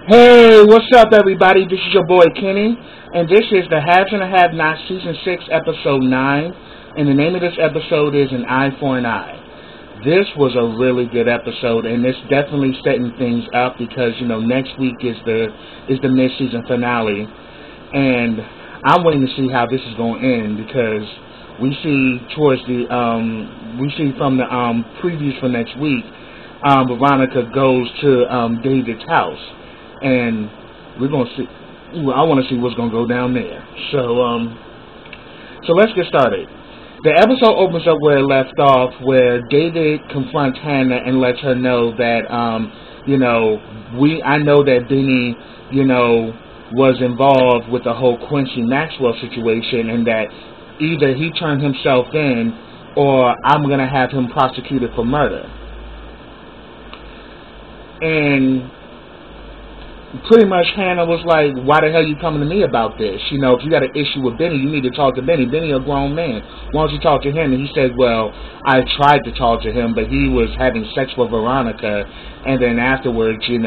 Hey, what's up, everybody? This is your boy Kenny, and this is the Haves and the Have-Nots Season 6, Episode 9, and the name of this episode is An Eye for an Eye. This was a really good episode, and it's definitely setting things up because, next week is the mid-season finale, and I'm waiting to see how this is going to end because we see from the previews for next week, Veronica goes to David's house. And we're gonna see. I want to see what's gonna go down there. So let's get started. The episode opens up where it left off, where David confronts Hannah and lets her know that, I know that Benny, was involved with the whole Quincy Maxwell situation, and that either he turned himself in, or I'm gonna have him prosecuted for murder. And pretty much Hannah was like, why the hell you coming to me about this? If you got an issue with Benny, you need to talk to Benny. Benny a grown man. Why don't you talk to him? And he said, well, I tried to talk to him, but he was having sex with Veronica. And then afterwards, I'm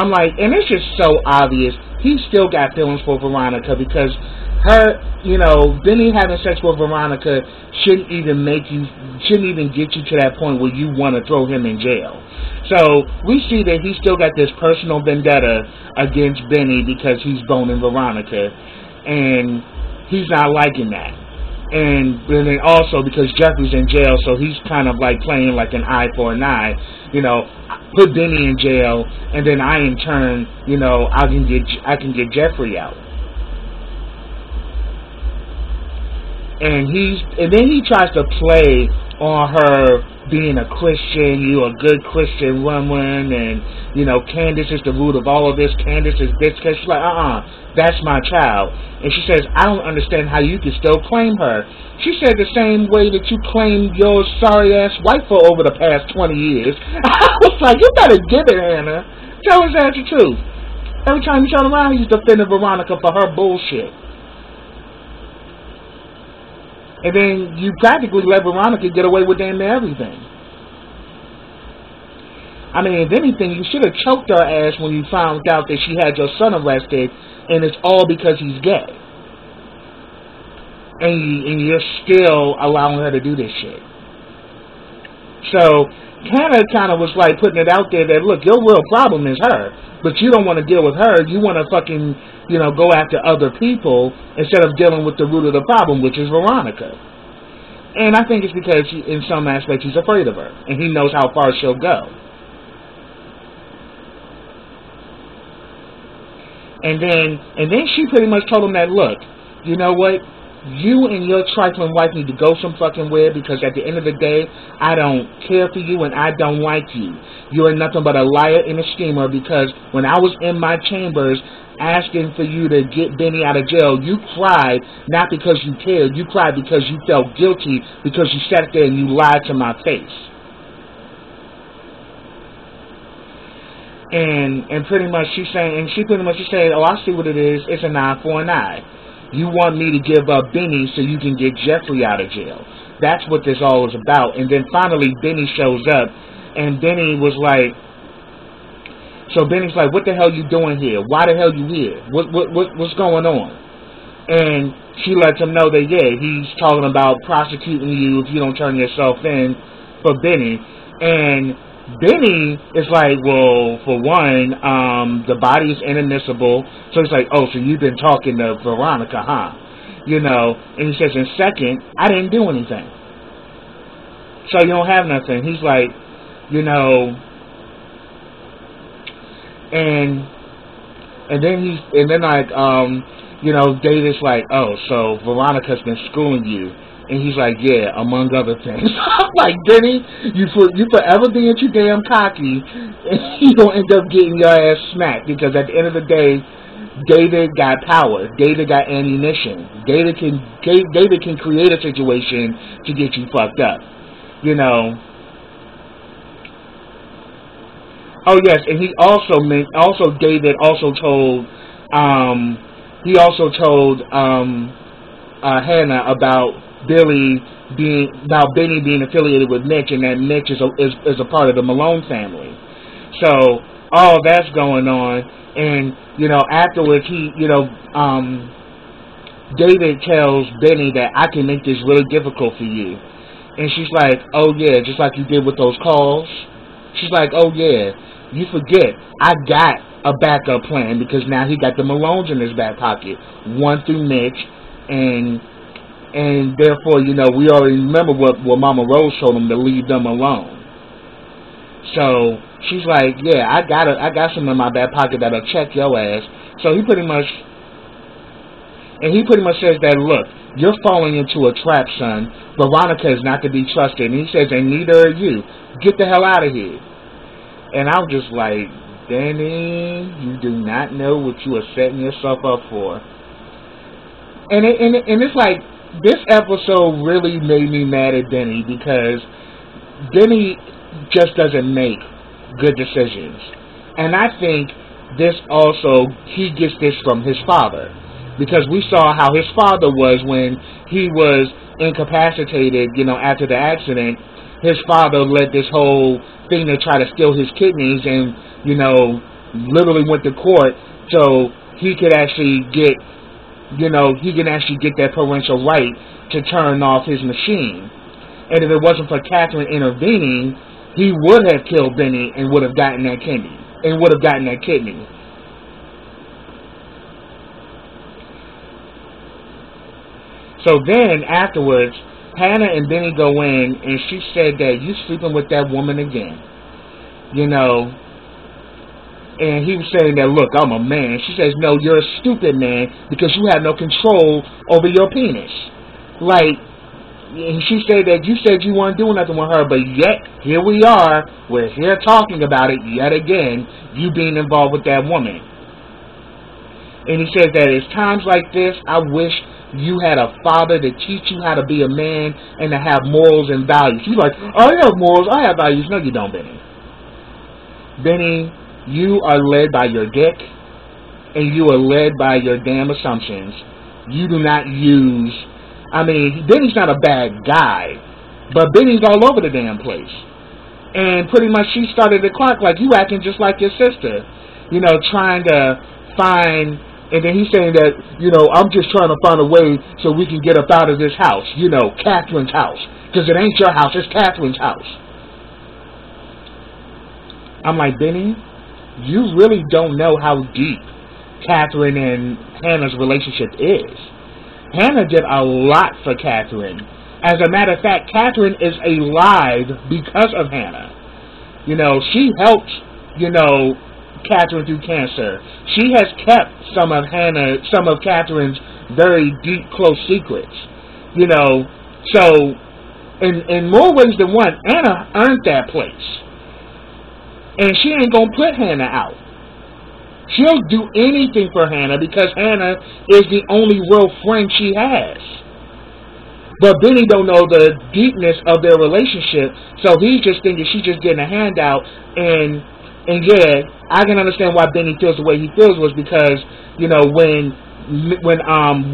like, and it's just so obvious. He still got feelings for Veronica because Benny having sex with Veronica shouldn't even get you to that point where you want to throw him in jail. So we see that he still got this personal vendetta against Benny because he's boning Veronica, and he's not liking that. And then also because Jeffrey's in jail, so he's kind of like playing like an eye for an eye. Put Benny in jail, and then I in turn, I can get Jeffrey out. And then he tries to play on her being a Christian, you a good Christian woman, and Candace is the root of all of this. Candace is this. Cause she's like, that's my child. And she says, I don't understand how you can still claim her. She said the same way that you claimed your sorry ass wife for over the past 20 years. I was like, you better get it, Hannah. Tell his ass the truth. Every time you turn around, he's defending Veronica for her bullshit. And then you practically let Veronica get away with damn near everything. I mean, if anything, you should have choked her ass when you found out that she had your son arrested, and it's all because he's gay. And you're still allowing her to do this shit. So, Hannah kind of was like putting it out there that, look, your real problem is her, but you don't want to deal with her. You want to fucking, go after other people instead of dealing with the root of the problem, which is Veronica. And I think it's because, in some aspects, he's afraid of her, and he knows how far she'll go. And then she pretty much told him that, look, you know what? You and your trifling wife need to go some fucking where, because at the end of the day, I don't care for you and I don't like you. You are nothing but a liar and a schemer, because when I was in my chambers asking for you to get Benny out of jail, you cried not because you cared. You cried because you felt guilty because you sat there and you lied to my face. And pretty much she said, oh, I see what it is. It's an eye for an eye. You want me to give up Benny so you can get Jeffrey out of jail. That's what this all is about. And then finally Benny shows up, and Benny's like, what the hell you doing here? Why the hell you here? What's going on? And she lets him know that, yeah, he's talking about prosecuting you if you don't turn yourself in for Benny. And Benny is like, well, for one, the body is inadmissible. So he's like, oh, so you've been talking to Veronica, huh? And he says, and second, I didn't do anything. So you don't have nothing. He's like, and then David's like, oh, so Veronica's been schooling you. And he's like, yeah, among other things. I'm like, Benny, you forever being too damn cocky, and you gonna end up getting your ass smacked, because at the end of the day, David got power. David got ammunition. David can create a situation to get you fucked up. Oh yes, and David also told Hannah about Benny being affiliated with Mitch, and that Mitch is a part of the Malone family. So all that's going on. And, afterwards David tells Benny that I can make this really difficult for you. And she's like, oh yeah, just like you did with those calls. She's like, oh yeah, you forget, I got a backup plan because now he got the Malones in his back pocket. One through Mitch, and therefore, we already remember what Mama Rose told him to leave them alone. So she's like, yeah, I got some in my back pocket that'll check your ass. So he pretty much says that, look, you're falling into a trap, son. Veronica is not to be trusted. And he says, and neither are you. Get the hell out of here. And I'm just like, Benny, you do not know what you are setting yourself up for. And it's like, this episode really made me mad at Benny because Benny just doesn't make good decisions. And I think this also, he gets this from his father. Because we saw how his father was when he was incapacitated, after the accident. His father led this whole thing to try to steal his kidneys and, literally went to court so he could actually get, that parental right to turn off his machine. And if it wasn't for Catherine intervening, he would have killed Benny and would have gotten that kidney. So then, afterwards, Hannah and Benny go in, and she said that you sleeping with that woman again. And he was saying that, look, I'm a man. She says, no, you're a stupid man because you have no control over your penis. And she said that you said you weren't doing nothing with her, but yet, here we are. We're here talking about it yet again, you being involved with that woman. And he says that it's times like this, I wish you had a father to teach you how to be a man and to have morals and values. He's like, I have morals, I have values. No, you don't, Benny. Benny, you are led by your dick, and you are led by your damn assumptions. You do not use... Benny's not a bad guy, but Benny's all over the damn place. And pretty much she started the clock like, you acting just like your sister. Trying to find... And then he's saying that, I'm just trying to find a way so we can get up out of this house. Catherine's house. Because it ain't your house, it's Catherine's house. I'm like, Benny, you really don't know how deep Catherine and Hannah's relationship is. Hannah did a lot for Catherine. As a matter of fact, Catherine is alive because of Hannah. She helped, Catherine through cancer. She has kept some of Catherine's very deep, close secrets. So in more ways than one, Anna earned that place. And she ain't gonna put Hannah out. She'll do anything for Hannah because Hannah is the only real friend she has. But Benny don't know the deepness of their relationship, so he's just thinking she's just getting a handout. And yeah, I can understand why Benny feels the way he feels was because, when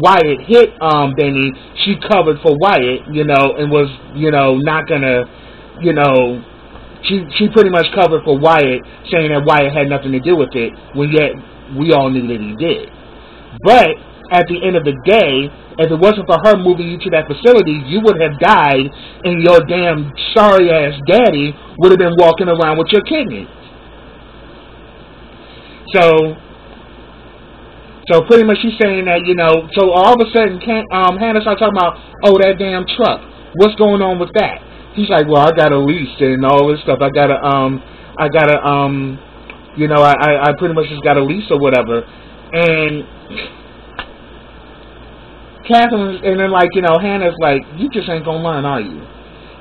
Wyatt hit Benny, she covered for Wyatt, and was, not gonna, she pretty much covered for Wyatt, saying that Wyatt had nothing to do with it, when yet we all knew that he did. But at the end of the day, if it wasn't for her moving you to that facility, you would have died, and your damn sorry ass daddy would have been walking around with your kidney. So pretty much she's saying that, so all of a sudden Hannah starts talking about, oh, that damn truck. What's going on with that? He's like, well, I got a lease and all this stuff. I pretty much just got a lease or whatever. And Catherine, and then Hannah's like, you just ain't gonna learn, are you?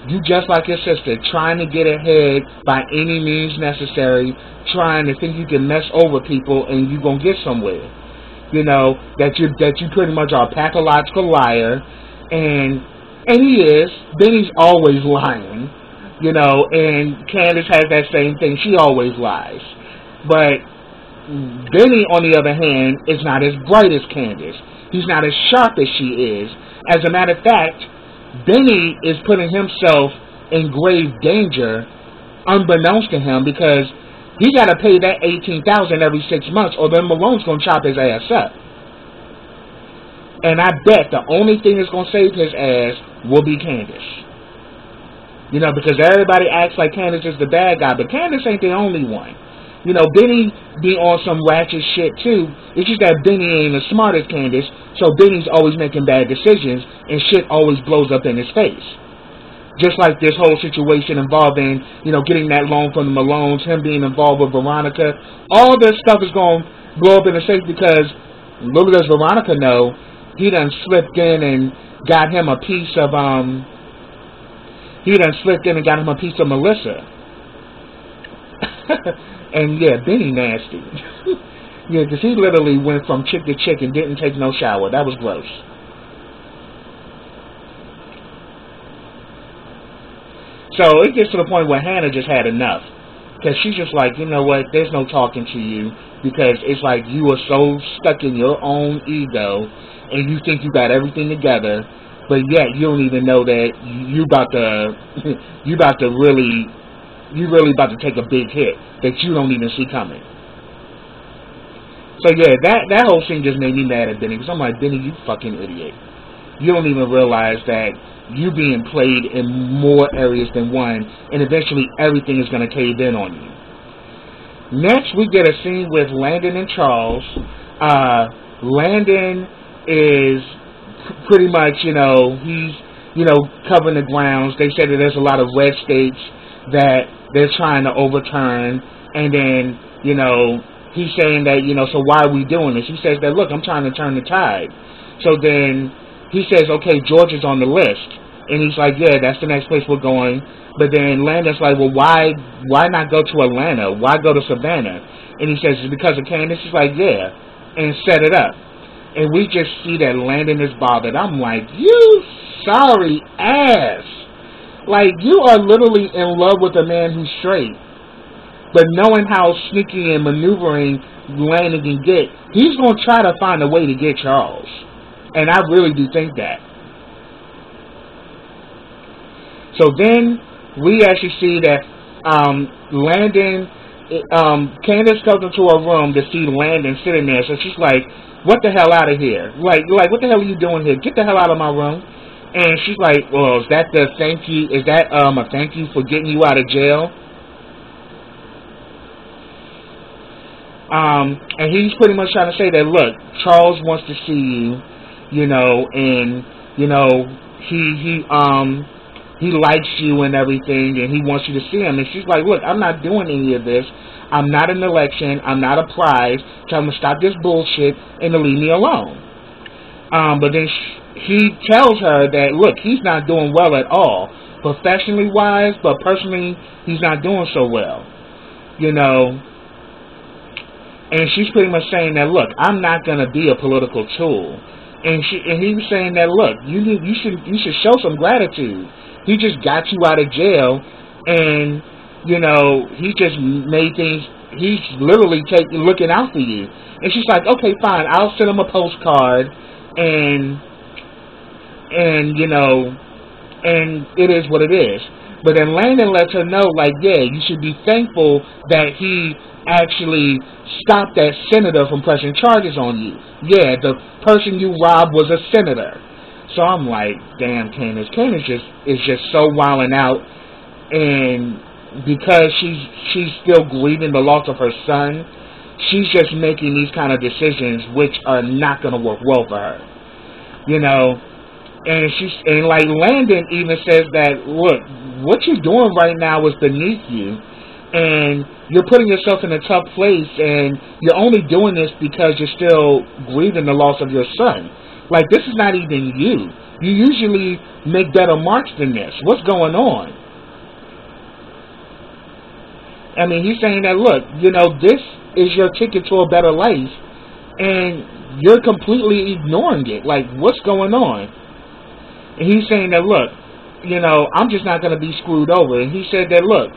You just like your sister, trying to get ahead by any means necessary, trying to think you can mess over people and you gonna get somewhere. That you pretty much are a pathological liar, and he is. Benny's always lying, and Candace has that same thing. She always lies. But Benny, on the other hand, is not as bright as Candace. He's not as sharp as she is. As a matter of fact, Benny is putting himself in grave danger unbeknownst to him because He got to pay that $18,000 every 6 months, or then Malone's going to chop his ass up. And I bet the only thing that's going to save his ass will be Candace. You know, because everybody acts like Candace is the bad guy, but Candace ain't the only one. You know, Benny be on some ratchet shit too. It's just that Benny ain't as smart as Candace, so Benny's always making bad decisions, and shit always blows up in his face. Just like this whole situation involving, you know, getting that loan from the Malones, him being involved with Veronica. All this stuff is going to blow up in his face because, little does Veronica know, he done slipped in and got him a piece of, Melissa. And yeah, Benny nasty. Yeah, because he literally went from chick to chick and didn't take no shower. That was gross. So it gets to the point where Hannah just had enough. Because she's just like, you know what, there's no talking to you. Because it's like you are so stuck in your own ego and you think you got everything together, but yet you don't even know that you really about to take a big hit that you don't even see coming. So yeah, that whole scene just made me mad at Benny, because I'm like, Benny, you fucking idiot. You don't even realize that you being played in more areas than one, and eventually everything is going to cave in on you. Next, we get a scene with Landon and Charles. Landon is pretty much, he's, covering the grounds. They say that there's a lot of red states that they're trying to overturn, and then, he's saying that, so why are we doing this? He says that, look, I'm trying to turn the tide. So then he says, okay, Georgia's on the list. And he's like, yeah, that's the next place we're going. But then Landon's like, well, why not go to Atlanta? Why go to Savannah? And he says, it's because of Candace. He's like, yeah, and set it up. And we just see that Landon is bothered. I'm like, you sorry ass. Like, you are literally in love with a man who's straight. But knowing how sneaky and maneuvering Landon can get, he's going to try to find a way to get Charles. And I really do think that. So then we actually see that Candace comes into her room to see Landon sitting there. So she's like, what the hell out of here? Like, what the hell are you doing here? Get the hell out of my room. And she's like, well, is that a thank you for getting you out of jail? And he's pretty much trying to say that, look, Charles wants to see you, and, he likes you and everything, and he wants you to see him. And she's like, look, I'm not doing any of this. I'm not an election. I'm not a prize. Tell him to stop this bullshit and to leave me alone. But then he tells her that, look, he's not doing well at all, professionally wise, but personally, he's not doing so well. And she's pretty much saying that, look, I'm not going to be a political tool. And he was saying that, look, you should show some gratitude. He just got you out of jail, and he just made things. He's literally looking out for you. And she's like, okay, fine, I'll send him a postcard, and it is what it is. But then Landon lets her know, like, yeah, you should be thankful that he actually stopped that senator from pressing charges on you. Yeah, the person you robbed was a senator. So I'm like, damn, Candace. Candace is just so wilding out, and because she's still grieving the loss of her son, she's just making these kind of decisions which are not going to work well for her. And like Landon even says that, look, what you're doing right now is beneath you, and you're putting yourself in a tough place, and you're only doing this because you're still grieving the loss of your son. Like, this is not even you. You usually make better marks than this. What's going on? I mean, he's saying that, look, this is your ticket to a better life, and you're completely ignoring it. Like, what's going on? And he's saying that, look, I'm just not going to be screwed over. And he said that, look,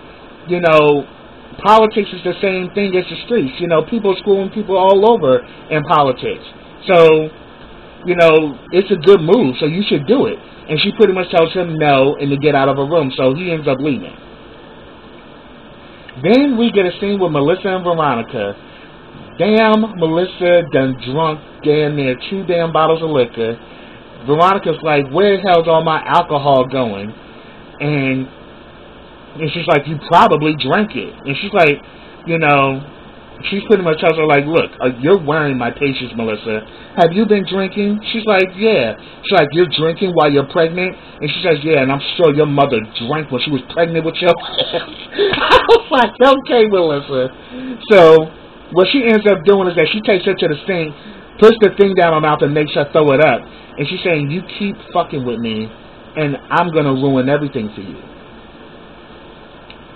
politics is the same thing as the streets. People screwing people all over in politics. So, it's a good move, so you should do it. And she pretty much tells him no and to get out of her room, so he ends up leaving. Then we get a scene with Melissa and Veronica. Damn, Melissa done drunk damn near 2 damn bottles of liquor. Veronica's like, where the hell's all my alcohol going? And she's like, you probably drank it. And she's like, she's pretty much tells her like, look, you're wearing my patience, Melissa. Have you been drinking? She's like, yeah. She's like, you're drinking while you're pregnant? And she says, yeah, and I'm sure your mother drank when she was pregnant with your ass. I was like, okay, Melissa. So what she ends up doing is that she takes her to the sink, puts the thing down her mouth and makes her throw it up. And she's saying, you keep fucking with me, and I'm going to ruin everything for you.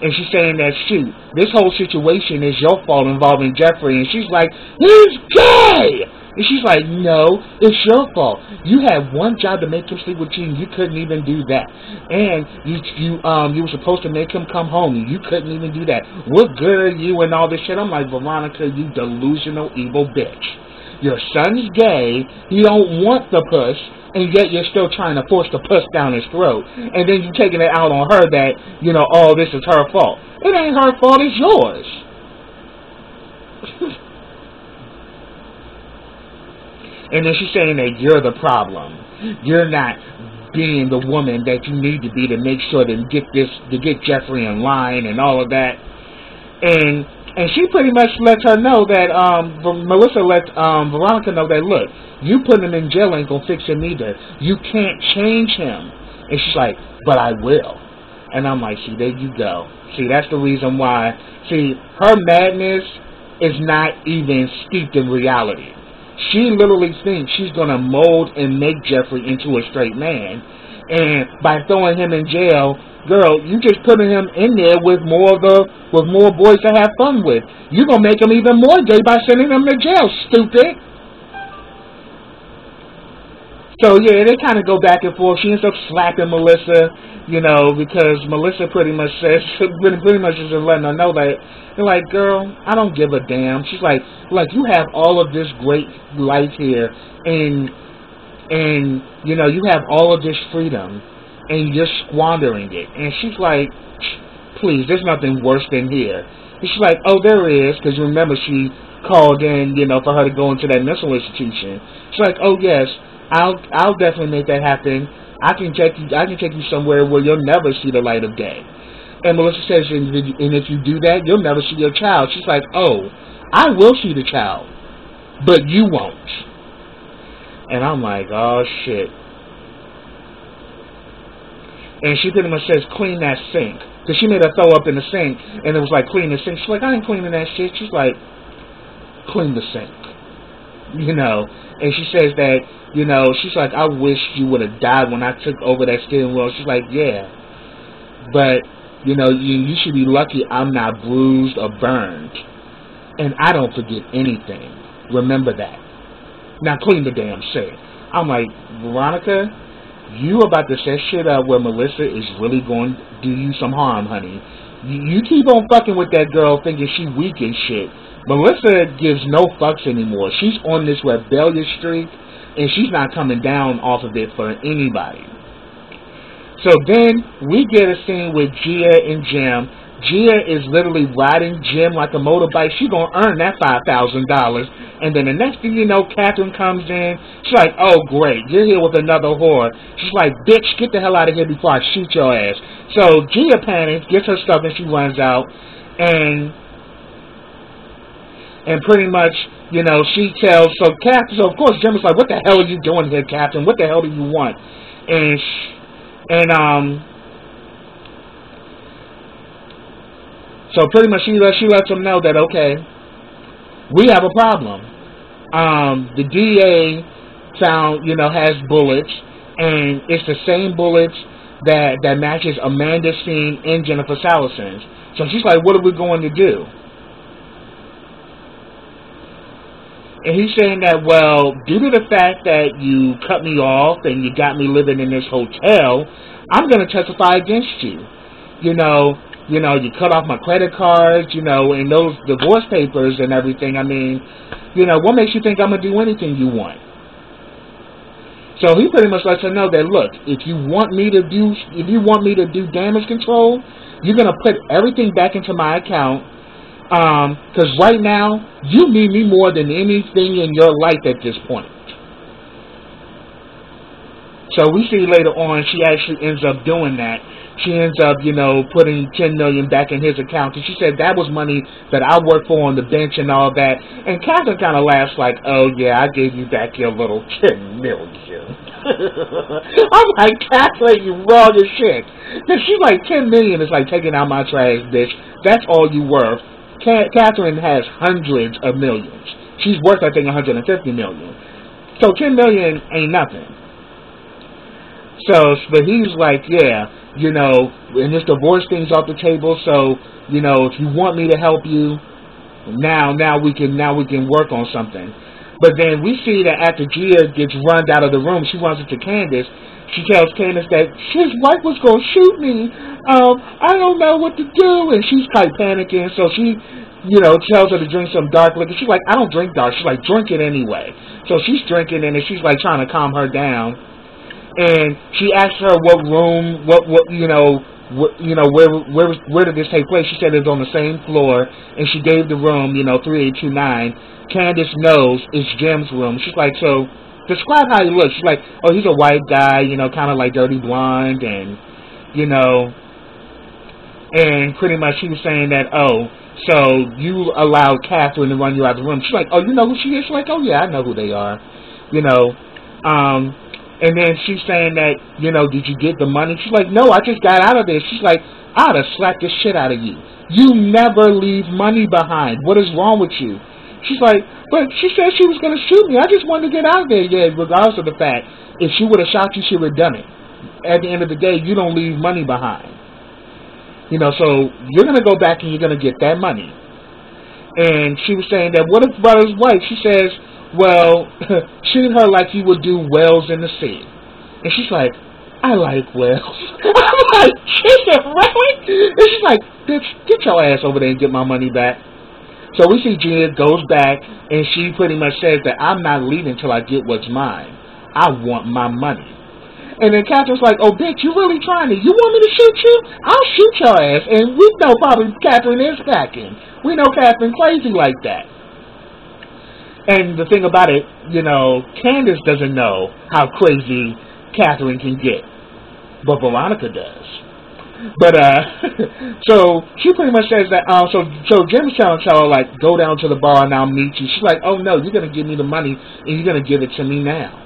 And she's saying that, shoot, this whole situation is your fault involving Jeffrey. And she's like, he's gay! And she's like, no, it's your fault. You had one job to make him sleep with you, and you couldn't even do that. And you were supposed to make him come home, and you couldn't even do that. What good are you and all this shit? I'm like, Veronica, you delusional, evil bitch. Your son's gay, he don't want the puss, and yet you're still trying to force the puss down his throat. And then you're taking it out on her that, oh, this is her fault. It ain't her fault, it's yours. And then she's saying that you're the problem. You're not being the woman that you need to be to make sure to get Jeffrey in line and all of that. And she pretty much lets her know that, Melissa lets Veronica know that, look, you putting him in jail ain't gonna fix him either. You can't change him. And she's like, but I will. And I'm like, see, there you go. See, that's the reason why. See, her madness is not even steeped in reality. She literally thinks she's gonna mold and make Jeffrey into a straight man. And by throwing him in jail, girl, you just putting him in there with more boys to have fun with. You're gonna make him even more gay by sending him to jail, stupid. So yeah, they kind of go back and forth. She ends up slapping Melissa, because Melissa pretty much says, pretty much just letting her know that, they're like, girl, I don't give a damn. She's like you have all of this great life here, and you have all of this freedom, and you're squandering it. And she's like, please, there's nothing worse than here. And she's like, oh, there is, because you remember she called in, for her to go into that mental institution. She's like, oh yes, I'll definitely make that happen. I can take you somewhere where you'll never see the light of day. And Melissa says, and if you do that, you'll never see your child. She's like, oh, I will see the child, but you won't. And I'm like, oh shit. And she pretty much says, clean that sink. Because she made her throw up in the sink, and it was like, clean the sink. She's like, I ain't cleaning that shit. She's like, clean the sink. And she says that, she's like, I wish you would have died when I took over that steering wheel. She's like, yeah. But, you should be lucky I'm not bruised or burned. And I don't forget anything. Remember that. Now clean the damn sink. I'm like, Veronica, you about to set shit up where Melissa is really going to do you some harm, honey. You keep on fucking with that girl thinking she weak and shit. Melissa gives no fucks anymore. She's on this rebellious streak, and she's not coming down off of it for anybody. So then we get a scene with Gia and Jim. Gia is literally riding Jim like a motorbike. She's going to earn that $5,000. And then the next thing you know, Catherine comes in. She's like, oh, great, you're here with another whore. She's like, bitch, get the hell out of here before I shoot your ass. So Gia panics, gets her stuff, and she runs out. And pretty much, she tells, so of course Jim is like, what the hell are you doing here, Captain? What the hell do you want? So pretty much she lets them know that, okay, we have a problem. The DA found, has bullets, and it's the same bullets that matches Amanda's scene in Jennifer Salison's. So she's like, what are we going to do? And he's saying that, well, due to the fact that you cut me off and you got me living in this hotel, I'm going to testify against you. You cut off my credit cards, and those divorce papers and everything. I mean, what makes you think I'm going to do anything you want? So he pretty much lets her know that, look, if you want me to do damage control, you're gonna put everything back into my account. Because right now you need me more than anything in your life at this point. So we see later on she actually ends up doing that. She ends up, putting $10 million back in his account. And she said that was money that I worked for on the bench and all that. And Catherine kind of laughs like, oh, yeah, I gave you back your little $10 million. I'm like, Catherine, you wrong as shit. And she's like, $10 million is like taking out my trash, bitch. That's all you worth. Catherine has hundreds of millions. She's worth, I think, $150 million. So $10 million ain't nothing. So, but he's like, yeah, and this divorce thing's off the table. So, if you want me to help you, now we can work on something. But then we see that after Gia gets run out of the room, she runs into Candace. She tells Candace that his wife was going to shoot me. I don't know what to do. And she's kind of panicking. So she, tells her to drink some dark liquor. She's like, I don't drink dark. She's like, drink it anyway. So she's drinking and she's like trying to calm her down. And she asked her what room, where did this take place? She said it was on the same floor, and she gave the room, 3829. Candace knows it's Jim's room. She's like, so describe how he looks. She's like, oh, he's a white guy, kind of like dirty blonde, and and pretty much she was saying that, oh, so you allowed Catherine to run you out of the room. She's like, oh, you know who she is? She's like, oh yeah, I know who they are, And then she's saying that, did you get the money? She's like, no, I just got out of there. She's like, I'd have slapped the shit out of you. You never leave money behind. What is wrong with you? She's like, but she said she was going to shoot me. I just wanted to get out of there. Yeah, regardless of the fact, if she would have shot you, she would have done it. At the end of the day, you don't leave money behind. So you're going to go back and you're going to get that money. And she was saying that, what about his wife? She says, well, treat her like you would do whales in the sea. And she's like, I like whales. I'm like, shit, really? And she's like, bitch, get your ass over there and get my money back. So we see Gia goes back, and she pretty much says that I'm not leaving until I get what's mine. I want my money. And then Catherine's like, oh, bitch, you really trying to? You want me to shoot you? I'll shoot your ass. And we know probably Catherine is packing. We know Catherine crazy like that. And the thing about it, Candace doesn't know how crazy Catherine can get. But Veronica does. But, so she pretty much says that, so Jim's trying to tell her, like, go down to the bar and I'll meet you. She's like, oh no, you're going to give me the money and you're going to give it to me now.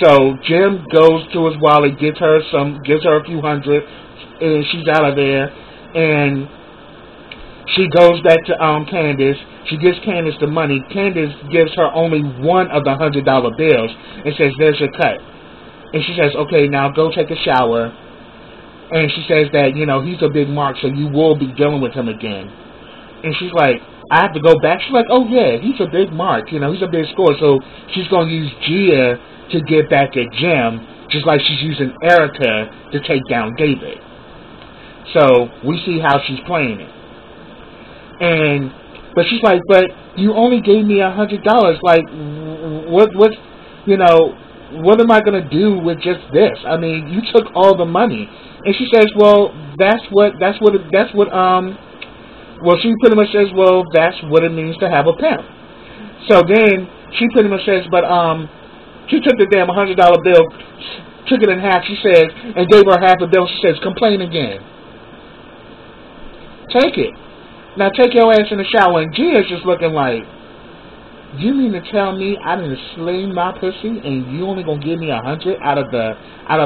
So Jim goes to his wallet, gives her a few hundred, and she's out of there. And she goes back to Candace. She gives Candace the money. Candace gives her only one of the $100 bills and says, there's your cut. And she says, okay, now go take a shower. And she says that, he's a big mark, so you will be dealing with him again. And she's like, I have to go back? She's like, oh yeah, he's a big mark. He's a big score. So she's going to use Gia to get back at Jim, just like she's using Erica to take down David. So we see how she's playing it. But she's like, but you only gave me $100. Like, what am I gonna do with just this? I mean, you took all the money. And she says, well, she pretty much says, well, that's what it means to have a pimp. So then she pretty much says, but she took the damn $100 bill, took it in half. She says, and gave her half a bill. She says, complain again. Take it. Now take your ass in the shower. And Gia's just looking like, you mean to tell me I didn't sling my pussy and you only gonna give me 100 out of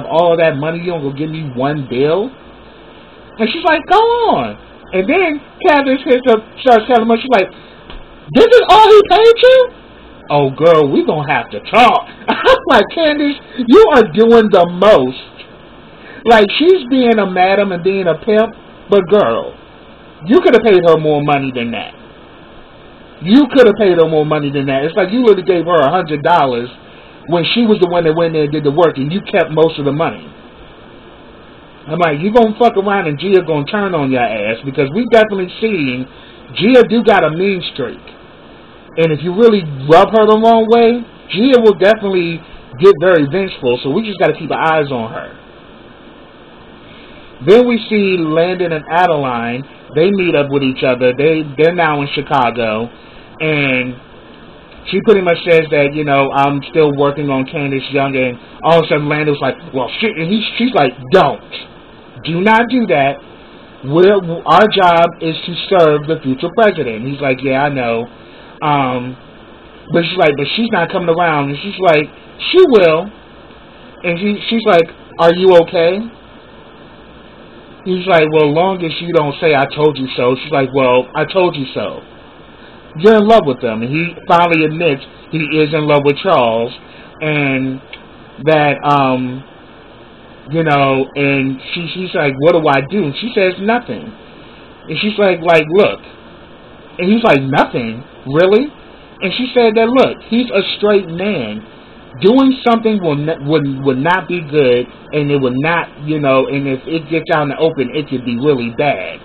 all that money? You only gonna give me one bill? And she's like, go on. And then Candace starts telling her, she's like, this is all he paid you? Oh girl, we gonna have to talk. I'm like, Candace, you are doing the most. Like, she's being a madam and being a pimp, but girl, you could have paid her more money than that. You could have paid her more money than that. It's like you really gave her $100 when she was the one that went there and did the work, and you kept most of the money. I'm like, you gonna fuck around and Gia gonna turn on your ass, because we definitely seen Gia do got a mean streak. And if you really rub her the wrong way, Gia will definitely get very vengeful, so we just got to keep our eyes on her. Then we see Landon and Adeline. They meet up with each other. They're now in Chicago, and she pretty much says that, I'm still working on Candace Young, and all of a sudden Landon's like, well, shit, and she's like, do not do that. Our job is to serve the future president. He's like, yeah, I know. But she's like, but she's not coming around. And she's like, she will. And she's like, are you okay? He's like, well, long as you don't say I told you so. She's like, well, I told you so. You're in love with him. And he finally admits he is in love with Charles. And that, and she's like, what do I do? And she says nothing. And she's like, look. And he's like, nothing? Really? And she said that, look, he's a straight man. Doing something would not be good, and it would not, and if it gets out in the open, it could be really bad.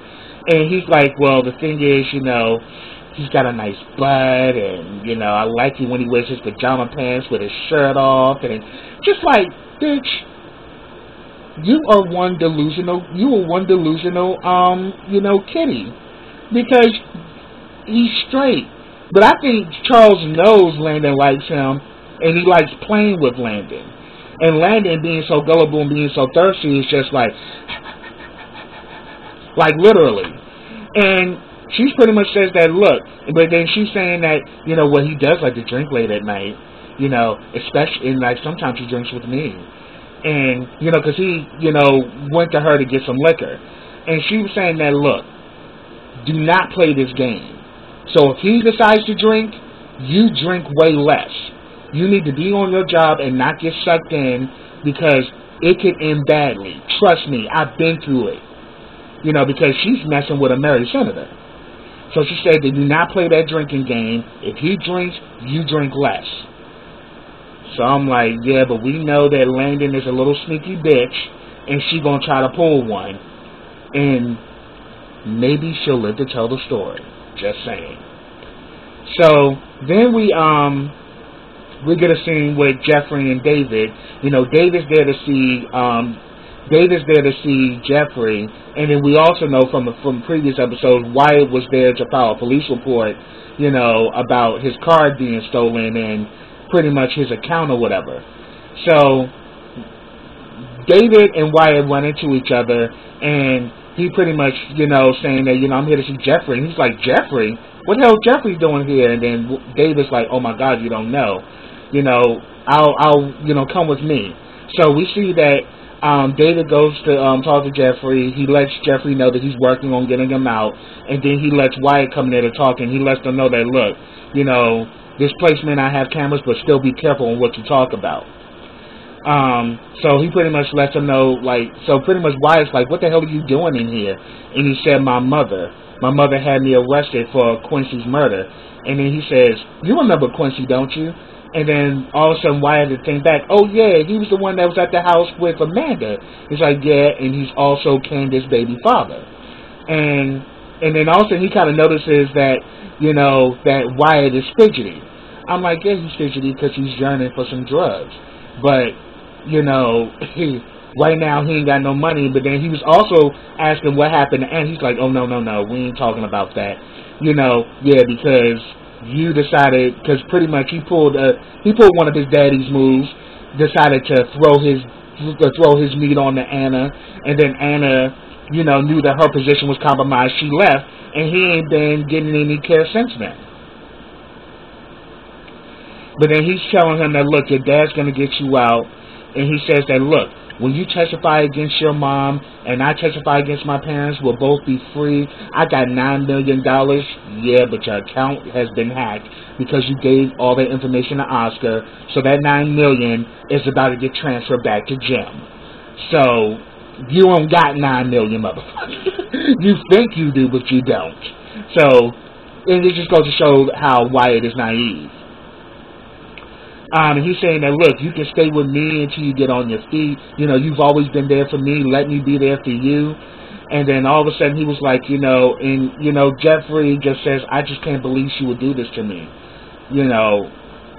And he's like, well, the thing is, he's got a nice butt, and, I like it when he wears his pajama pants with his shirt off, and just like, bitch, you are one delusional kitty, because he's straight. But I think Charles knows Landon likes him, and he likes playing with Landon. And Landon, being so gullible and being so thirsty, is just like literally. And she pretty much says that, look, but then she's saying that, what he does like to drink late at night, especially, and like sometimes he drinks with me. And, because he, went to her to get some liquor. And she was saying that, look, do not play this game. So if he decides to drink, you drink way less. You need to be on your job and not get sucked in, because it could end badly. Trust me, I've been through it. Because she's messing with a married senator. So she said that do not play that drinking game. If he drinks, you drink less. So I'm like, yeah, but we know that Landon is a little sneaky bitch, and she gonna try to pull one. And maybe she'll live to tell the story. Just saying. So then we get a scene with Jeffrey and David. David's there to see Jeffrey, and then we also know from previous episodes Wyatt was there to file a police report, about his card being stolen and pretty much his account or whatever. So David and Wyatt run into each other, and he pretty much, saying that, I'm here to see Jeffrey. And he's like, Jeffrey? What the hell is Jeffrey doing here? And then David's like, oh my God, you don't know. I'll come with me. So we see that David goes to talk to Jeffrey. He lets Jeffrey know that he's working on getting him out. And then he lets Wyatt come there to talk, and he lets them know that, look, this place may not have cameras, but still be careful on what you talk about. So he pretty much lets him know, so pretty much Wyatt's like, what the hell are you doing in here? And he said, my mother had me arrested for Quincy's murder. And then he says, you remember Quincy, don't you? And then all of a sudden Wyatt had to think back, oh yeah, he was the one that was at the house with Amanda. He's like, yeah, and he's also Candace's baby father. And then all of a sudden he kind of notices that, that Wyatt is fidgety. I'm like, yeah, he's fidgety because he's yearning for some drugs. But right now he ain't got no money. But then he was also asking what happened, and he's like, oh no, we ain't talking about that. Yeah, because you decided, because pretty much he pulled one of his daddy's moves, decided to throw his meat on to Anna, and then Anna, knew that her position was compromised. She left, and he ain't been getting any care since then. But then he's telling him that, look, your dad's going to get you out. And he says that, look, when you testify against your mom and I testify against my parents, we'll both be free. I got $9 million. Yeah, but your account has been hacked because you gave all that information to Oscar. So that $9 million is about to get transferred back to Jim. So you don't got $9 million, motherfucker. You think you do, but you don't. So, and it just goes to show how Wyatt is naive. And he's saying that, look, you can stay with me until you get on your feet. You've always been there for me. Let me be there for you. And then all of a sudden he was like, and Jeffrey just says, I just can't believe she would do this to me.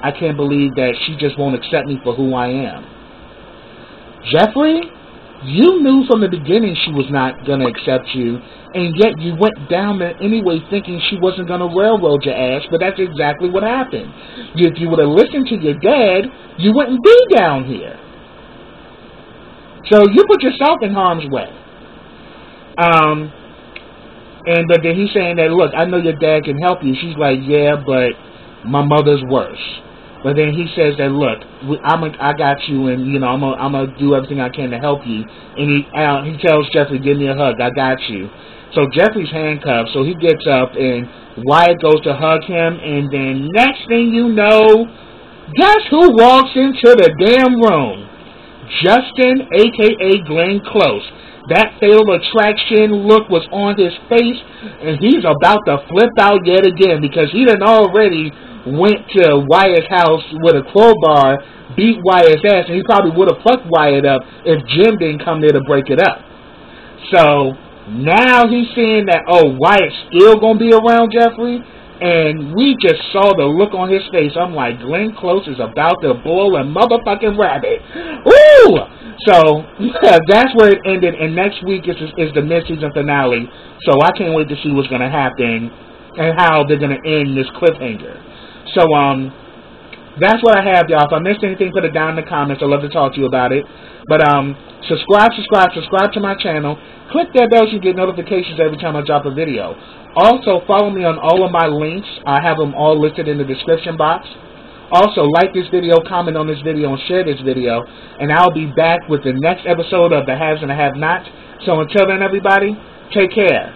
I can't believe that she just won't accept me for who I am. Jeffrey, you knew from the beginning she was not going to accept you, and yet you went down there anyway thinking she wasn't going to railroad your ass, but that's exactly what happened. If you would have listened to your dad, you wouldn't be down here. So you put yourself in harm's way. But then he's saying that, look, I know your dad can help you. She's like, yeah, but my mother's worse. But then he says that, look, I got you, and you know I'm gonna do everything I can to help you. And he tells Jeffrey, give me a hug. I got you. So Jeffrey's handcuffed. So he gets up, and Wyatt goes to hug him. And then next thing you know, guess who walks into the damn room? Justin, a.k.a. Glenn Close. That Fatal Attraction look was on his face, and he's about to flip out yet again because he done already went to Wyatt's house with a crowbar, beat Wyatt's ass, and he probably would have fucked Wyatt up if Jim didn't come there to break it up. So now he's seeing that, oh, Wyatt's still going to be around Jeffrey, and we just saw the look on his face. I'm like, Glenn Close is about to boil a motherfucking rabbit. Woo! So that's where it ended, and next week is the mid-season finale. So I can't wait to see what's going to happen and how they're going to end this cliffhanger. So that's what I have, y'all. If I missed anything, put it down in the comments. I'd love to talk to you about it. But subscribe to my channel. Click that bell so you get notifications every time I drop a video. Also, follow me on all of my links. I have them all listed in the description box. Also, like this video, comment on this video, and share this video. And I'll be back with the next episode of The Haves and the Have-Nots. So until then, everybody, take care.